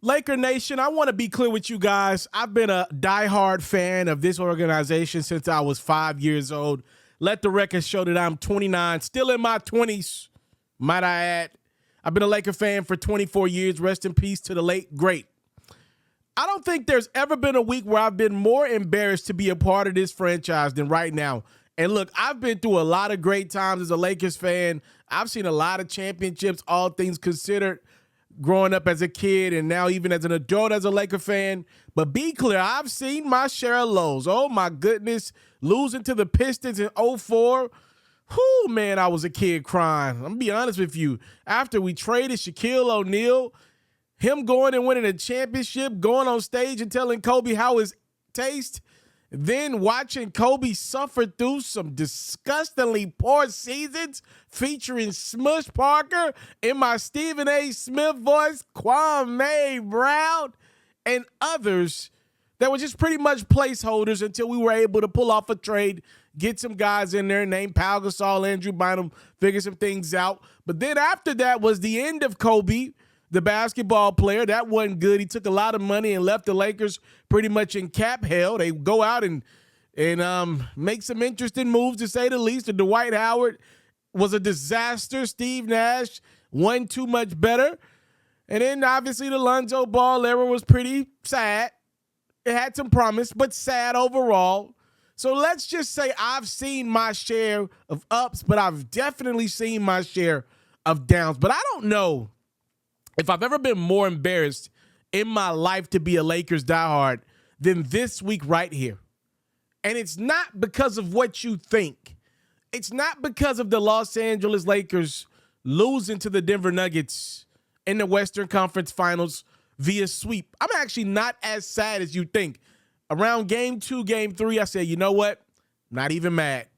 Laker Nation, I want to be clear with you guys. I've been a diehard fan of this organization since I was 5 years old. Let the record show that I'm 29, still in my 20s, might I add. I've been a Laker fan for 24 years. Rest in peace to the late, great. I don't think there's ever been a week where I've been more embarrassed to be a part of this franchise than right now. And look, I've been through a lot of great times as a Lakers fan. I've seen a lot of championships, all things considered, growing up as a kid and now even as an adult as a Laker fan. But be clear, I've seen my share of lows. Oh, my goodness. Losing to the Pistons in 04. Whew, man, I was a kid crying. I'm going to be honest with you. After we traded Shaquille O'Neal, him going and winning a championship, going on stage and telling Kobe how his taste, then watching Kobe suffer through some disgustingly poor seasons featuring Smush Parker in my Stephen A. Smith voice, Kwame Brown, and others that were just pretty much placeholders until we were able to pull off a trade, get some guys in there named Pau Gasol, Andrew Bynum, figure some things out. But then after that was the end of Kobe, the basketball player. That wasn't good. He took a lot of money and left the Lakers pretty much in cap hell. They go out and make some interesting moves, to say the least. And Dwight Howard was a disaster. Steve Nash wasn't too much better. And then obviously the Lonzo Ball era was pretty sad. It had some promise, but sad overall. So let's just say I've seen my share of ups, but I've definitely seen my share of downs. But I don't know if I've ever been more embarrassed in my life to be a Lakers diehard than this week right here. And it's not because of what you think. It's not because of the Los Angeles Lakers losing to the Denver Nuggets in the Western Conference Finals via sweep. I'm actually not as sad as you think. Around game 2, game 3, I said, you know what? Not even mad.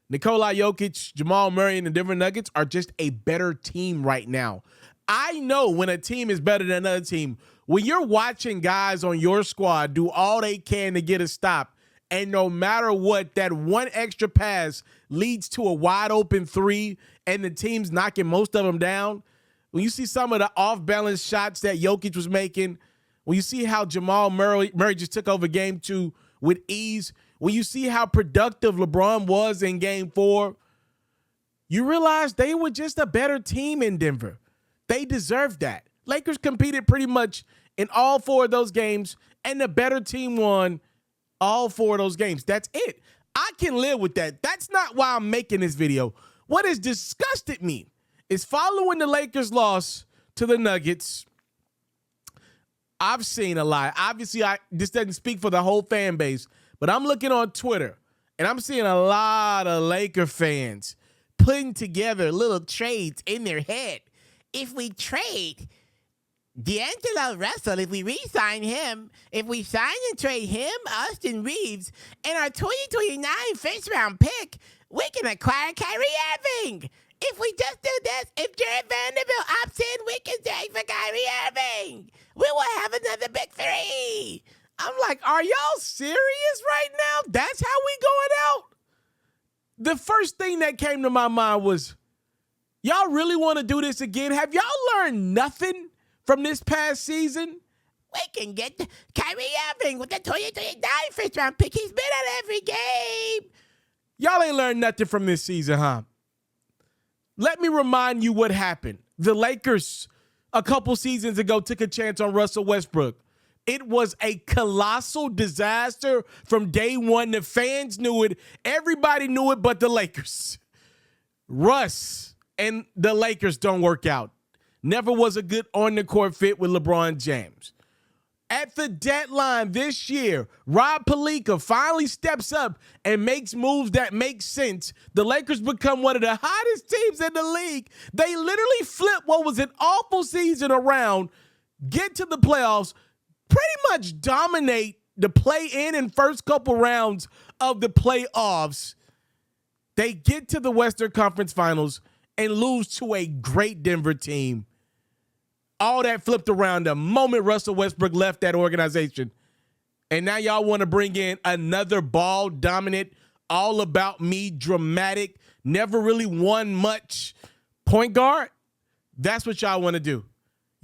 Nikola Jokic, Jamal Murray, and the Denver Nuggets are just a better team right now. I know when a team is better than another team, when you're watching guys on your squad do all they can to get a stop, and no matter what, that one extra pass leads to a wide open three, and the team's knocking most of them down. When you see some of the off-balance shots that Jokic was making, when you see how Jamal Murray just took over game 2 with ease, when you see how productive LeBron was in game 4, you realize they were just a better team in Denver. They deserved that. Lakers competed pretty much in all 4 of those games, and the better team won all 4 of those games. That's it. I can live with that. That's not why I'm making this video. What has disgusted me is following the Lakers' loss to the Nuggets. I've seen a lot. Obviously, this doesn't speak for the whole fan base, but I'm looking on Twitter, and I'm seeing a lot of Laker fans putting together little trades in their head. If we trade D'Angelo Russell, if we re-sign him, if we sign and trade him, Austin Reeves, and our 2029 first-round pick, we can acquire Kyrie Irving. If we just do this, if Jared Vanderbilt opts in, we can trade for Kyrie Irving. We will have another big 3. I'm like, are y'all serious right now? That's how we going out? The first thing that came to my mind was, y'all really want to do this again? Have y'all learned nothing from this past season? We can get Kyrie Irving with the 2029 first-round pick. He's been at every game. Y'all ain't learned nothing from this season, huh? Let me remind you what happened. The Lakers, a couple seasons ago, took a chance on Russell Westbrook. It was a colossal disaster from day one. The fans knew it. Everybody knew it but the Lakers. Russ and the Lakers don't work out. Never was a good on-the-court fit with LeBron James. At the deadline this year, Rob Pelinka finally steps up and makes moves that make sense. The Lakers become one of the hottest teams in the league. They literally flip what was an awful season around, get to the playoffs, pretty much dominate the play-in and first couple rounds of the playoffs. They get to the Western Conference Finals and lose to a great Denver team. All that flipped around the moment Russell Westbrook left that organization. And now y'all want to bring in another ball dominant, all about me, dramatic, never really won much point guard? That's what y'all want to do.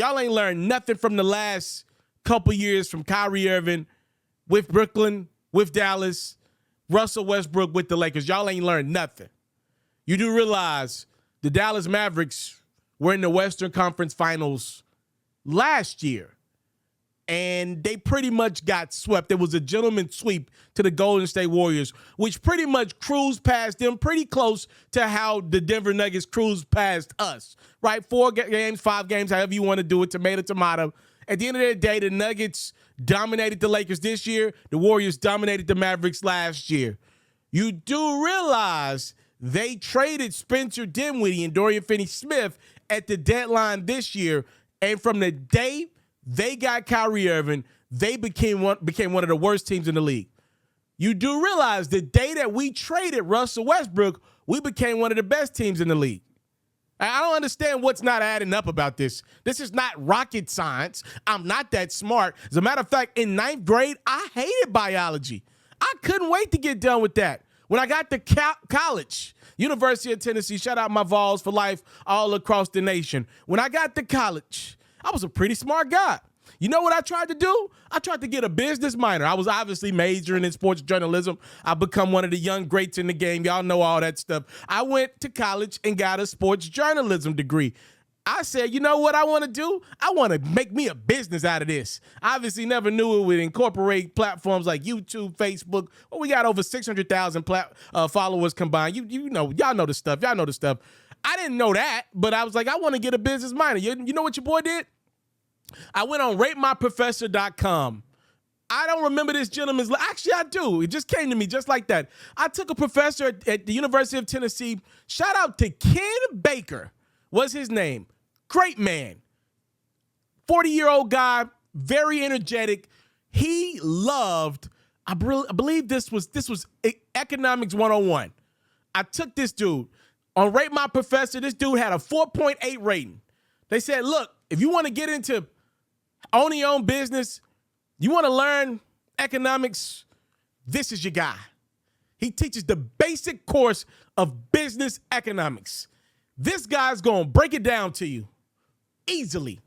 Y'all ain't learned nothing from the last couple years from Kyrie Irving with Brooklyn, with Dallas, Russell Westbrook with the Lakers. Y'all ain't learned nothing. You do realize the Dallas Mavericks were in the Western Conference Finals last year, and they pretty much got swept. It was a gentleman's sweep to the Golden State Warriors, which pretty much cruised past them, pretty close to how the Denver Nuggets cruised past us, right? 4 games, 5 games, however you want to do it, tomato, tomato. At the end of the day, the Nuggets dominated the Lakers this year. The Warriors dominated the Mavericks last year. You do realize they traded Spencer Dinwiddie and Dorian Finney-Smith at the deadline this year, and from the day they got Kyrie Irving, they became one of the worst teams in the league. You do realize the day that we traded Russell Westbrook, we became one of the best teams in the league. I don't understand what's not adding up about this. This is not rocket science. I'm not that smart. As a matter of fact, in 9th grade, I hated biology. I couldn't wait to get done with that. When I got to college, University of Tennessee, shout out my Vols for life all across the nation. When I got to college, I was a pretty smart guy. You know what I tried to do? I tried to get a business minor. I was obviously majoring in sports journalism. I become one of the young greats in the game. Y'all know all that stuff. I went to college and got a sports journalism degree. I said, you know what I want to do? I want to make me a business out of this. I obviously never knew it would incorporate platforms like YouTube, Facebook. Well, we got over 600,000 followers combined. You know, y'all know the stuff. Y'all know the stuff. I didn't know that, but I was like, I want to get a business minor. You know what your boy did? I went on ratemyprofessor.com. I don't remember this gentleman's. Actually, I do. It just came to me just like that. I took a professor at the University of Tennessee. Shout out to Ken Baker was his name. Great man. 40-year-old guy, very energetic. He loved, I believe this was Economics 101. I took this dude. On Rate My Professor, this dude had a 4.8 rating. They said, look, if you want to get into owning your own business, you want to learn economics, this is your guy. He teaches the basic course of business economics. This guy's going to break it down to you easily.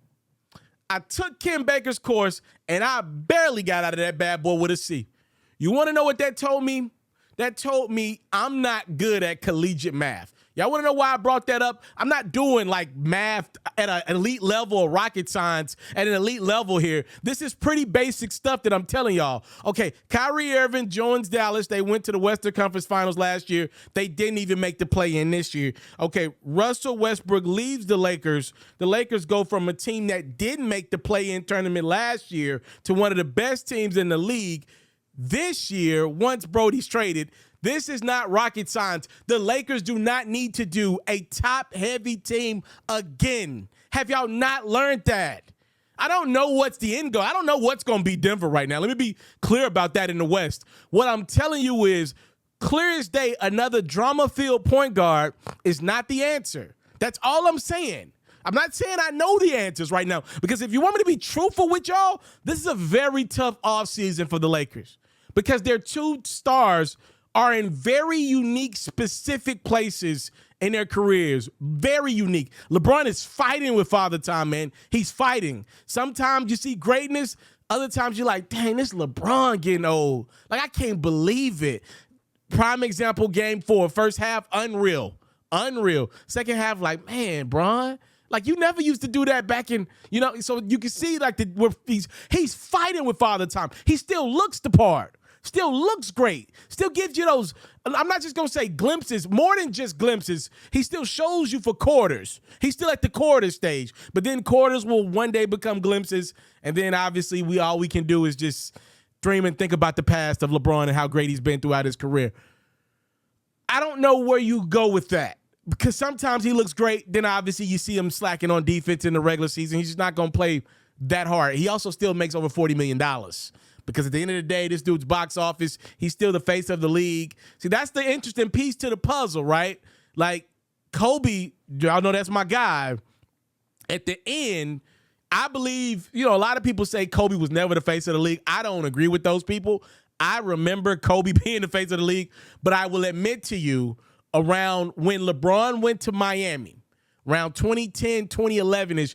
I took Ken Baker's course, and I barely got out of that bad boy with a C. You want to know what that told me? That told me I'm not good at collegiate math. Y'all want to know why I brought that up? I'm not doing like math at an elite level or rocket science at an elite level here. This is pretty basic stuff that I'm telling y'all. Okay, Kyrie Irving joins Dallas. They went to the Western Conference Finals last year. They didn't even make the play-in this year. Okay, Russell Westbrook leaves the Lakers. The Lakers go from a team that didn't make the play-in tournament last year to one of the best teams in the league this year once Brody's traded. This is not rocket science. The Lakers do not need to do a top-heavy team again. Have y'all not learned that? I don't know what's the end goal. I don't know what's going to be Denver right now. Let me be clear about that in the West. What I'm telling you is, clear as day, another drama-filled point guard is not the answer. That's all I'm saying. I'm not saying I know the answers right now, because if you want me to be truthful with y'all, this is a very tough offseason for the Lakers because their 2 stars are in very unique, specific places in their careers. Very unique. LeBron is fighting with Father Time, man. He's fighting. Sometimes you see greatness. Other times you're like, dang, this LeBron getting old. Like, I can't believe it. Prime example, game 4. First half, unreal. Unreal. Second half, like, man, Bron, like, you never used to do that back in, you know, so you can see, like, he's fighting with Father Time. He still looks the part. Still looks great. Still gives you those, I'm not just going to say glimpses, more than just glimpses. He still shows you for quarters. He's still at the quarter stage. But then quarters will one day become glimpses. And then obviously all we can do is just dream and think about the past of LeBron and how great he's been throughout his career. I don't know where you go with that. Because sometimes he looks great. Then obviously you see him slacking on defense in the regular season. He's just not going to play that hard. He also still makes over $40 million. Because at the end of the day, this dude's box office, he's still the face of the league. See, that's the interesting piece to the puzzle, right? Like, Kobe, y'all know that's my guy. At the end, I believe, you know, a lot of people say Kobe was never the face of the league. I don't agree with those people. I remember Kobe being the face of the league. But I will admit to you, around when LeBron went to Miami, around 2010, 2011-ish,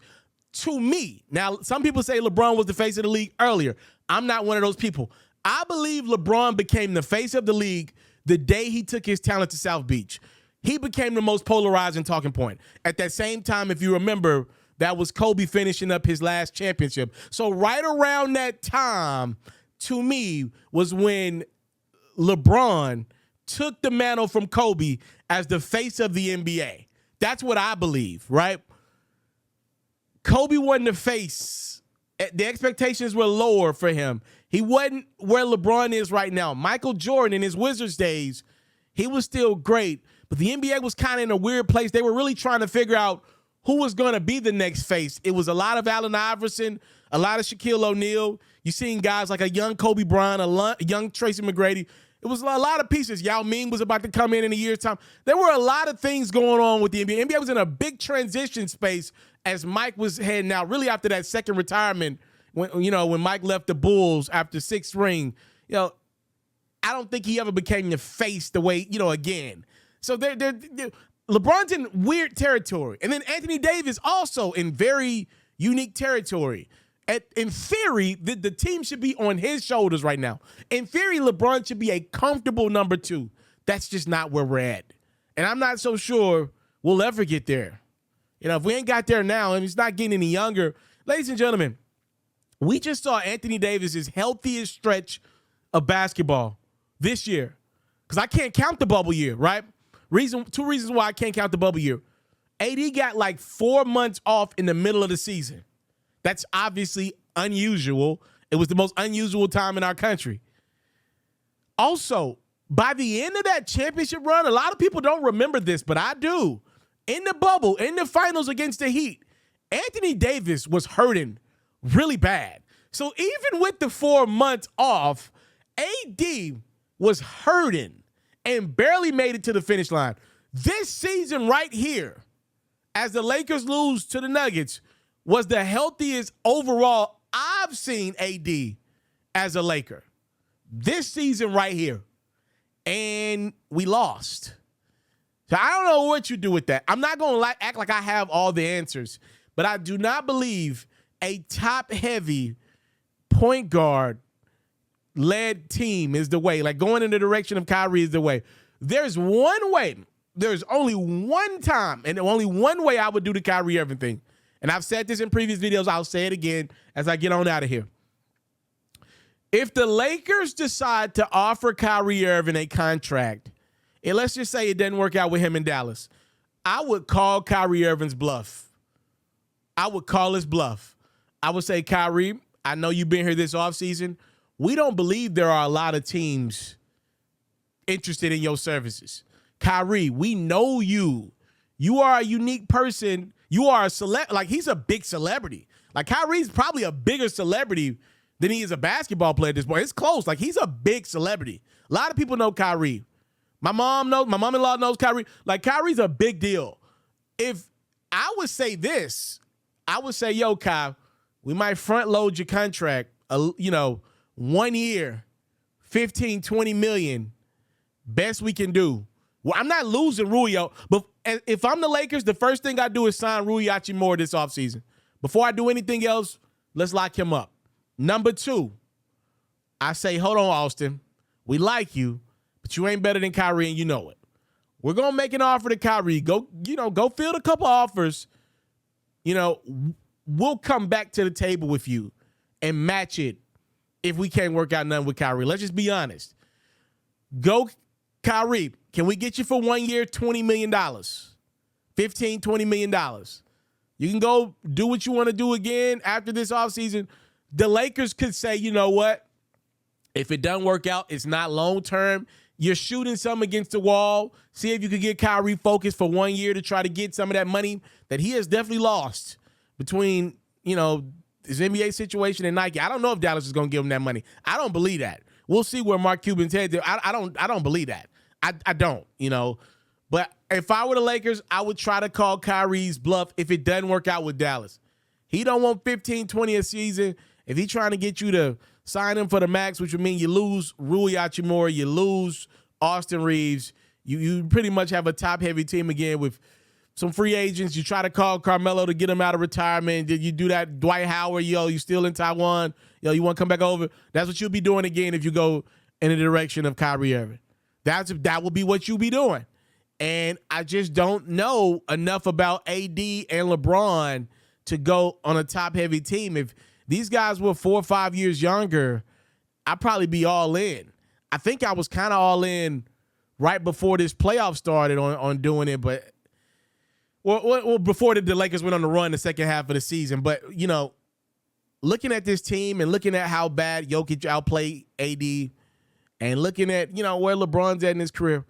To me, now some people say LeBron was the face of the league earlier. I'm not one of those people. I believe LeBron became the face of the league the day he took his talent to South Beach. He became the most polarizing talking point. At that same time, if you remember, that was Kobe finishing up his last championship. So right around that time, to me, was when LeBron took the mantle from Kobe as the face of the NBA. That's what I believe, right? Kobe wasn't the face. The expectations were lower for him. He wasn't where LeBron is right now. Michael Jordan in his Wizards days, he was still great, but the NBA was kind of in a weird place. They were really trying to figure out who was going to be the next face. It was a lot of Allen Iverson, a lot of Shaquille O'Neal. You seen guys like a young Kobe Bryant, a young Tracy McGrady. It was a lot of pieces. Yao Ming was about to come in a year's time. There were a lot of things going on with the NBA. NBA was in a big transition space as Mike was heading out, really after that second retirement, when Mike left the Bulls after 6th ring. I don't think he ever became the face the way, again. So LeBron's in weird territory. And then Anthony Davis also in very unique territory. In theory, the team should be on his shoulders right now. In theory, LeBron should be a comfortable number 2. That's just not where we're at. And I'm not so sure we'll ever get there. If we ain't got there now and he's not getting any younger, ladies and gentlemen, we just saw Anthony Davis's healthiest stretch of basketball this year. Because I can't count the bubble year, right? Two reasons why I can't count the bubble year. AD got like 4 months off in the middle of the season. That's obviously unusual. It was the most unusual time in our country. Also, by the end of that championship run, a lot of people don't remember this, but I do. In the bubble, in the finals against the Heat, Anthony Davis was hurting really bad. So even with the 4 months off, AD was hurting and barely made it to the finish line. This season right here, as the Lakers lose to the Nuggets, was the healthiest overall I've seen AD as a Laker. This season right here. And we lost. So I don't know what you do with that. I'm not going to act like I have all the answers, but I do not believe a top-heavy point guard-led team is the way. Like going in the direction of Kyrie is the way. There's one way. There's only one time and only one way I would do the Kyrie Irving thing. And I've said this in previous videos. I'll say it again as I get on out of here. If the Lakers decide to offer Kyrie Irving a contract, and let's just say it doesn't work out with him in Dallas, I would call Kyrie Irving's bluff. I would call his bluff. I would say, Kyrie, I know you've been here this offseason. We don't believe there are a lot of teams interested in your services. Kyrie, we know you. You are a unique person. You are a he's a big celebrity. Like Kyrie's probably a bigger celebrity than he is a basketball player at this point. It's close. Like he's a big celebrity. A lot of people know Kyrie. My mom-in-law knows Kyrie. Like Kyrie's a big deal. If I would say this, I would say, yo, Ky, we might front load your contract, 1 year, 15, 20 million, best we can do. Well, I'm not losing Rui, but if I'm the Lakers, the first thing I do is sign Rui Hachimura this offseason. Before I do anything else, let's lock him up. Number 2, I say, hold on, Austin. We like you, but you ain't better than Kyrie, and you know it. We're going to make an offer to Kyrie. Go field a couple offers. We'll come back to the table with you and match it if we can't work out nothing with Kyrie. Let's just be honest. Go, Kyrie. Can we get you for 1 year, $20 million? $15, $20 million. You can go do what you want to do again after this offseason. The Lakers could say, you know what? If it doesn't work out, it's not long-term. You're shooting some against the wall. See if you could get Kyrie focused for 1 year to try to get some of that money that he has definitely lost between, his NBA situation and Nike. I don't know if Dallas is going to give him that money. I don't believe that. We'll see where Mark Cuban's head. I don't believe that. I don't, But if I were the Lakers, I would try to call Kyrie's bluff if it doesn't work out with Dallas. He don't want 15, 20 a season. If he's trying to get you to sign him for the max, which would mean you lose Rui Hachimura, you lose Austin Reeves, you pretty much have a top-heavy team again with some free agents. You try to call Carmelo to get him out of retirement. Did you do that? Dwight Howard, you still in Taiwan? You want to come back over? That's what you'll be doing again if you go in the direction of Kyrie Irving. That will be what you'll be doing. And I just don't know enough about AD and LeBron to go on a top-heavy team. If these guys were 4 or 5 years younger, I'd probably be all in. I think I was kind of all in right before this playoff started on doing it, but well, before the Lakers went on the run the second half of the season. But, looking at this team and looking at how bad Jokic outplayed AD and looking at, where LeBron's at in his career,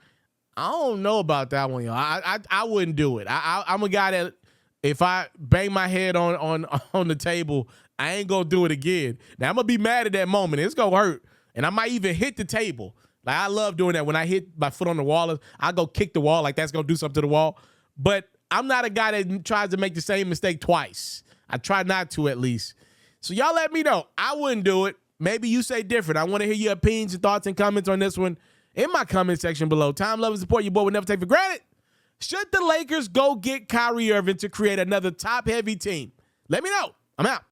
I don't know about that one, I wouldn't do it. I'm a guy that if I bang my head on the table, I ain't going to do it again. Now, I'm going to be mad at that moment. It's going to hurt. And I might even hit the table. Like, I love doing that. When I hit my foot on the wall, I go kick the wall like that's going to do something to the wall. But I'm not a guy that tries to make the same mistake twice. I try not to, at least. So y'all let me know. I wouldn't do it. Maybe you say different. I want to hear your opinions and thoughts and comments on this one in my comment section below. Time, love, and support your boy would never take for granted. Should the Lakers go get Kyrie Irving to create another top-heavy team? Let me know. I'm out.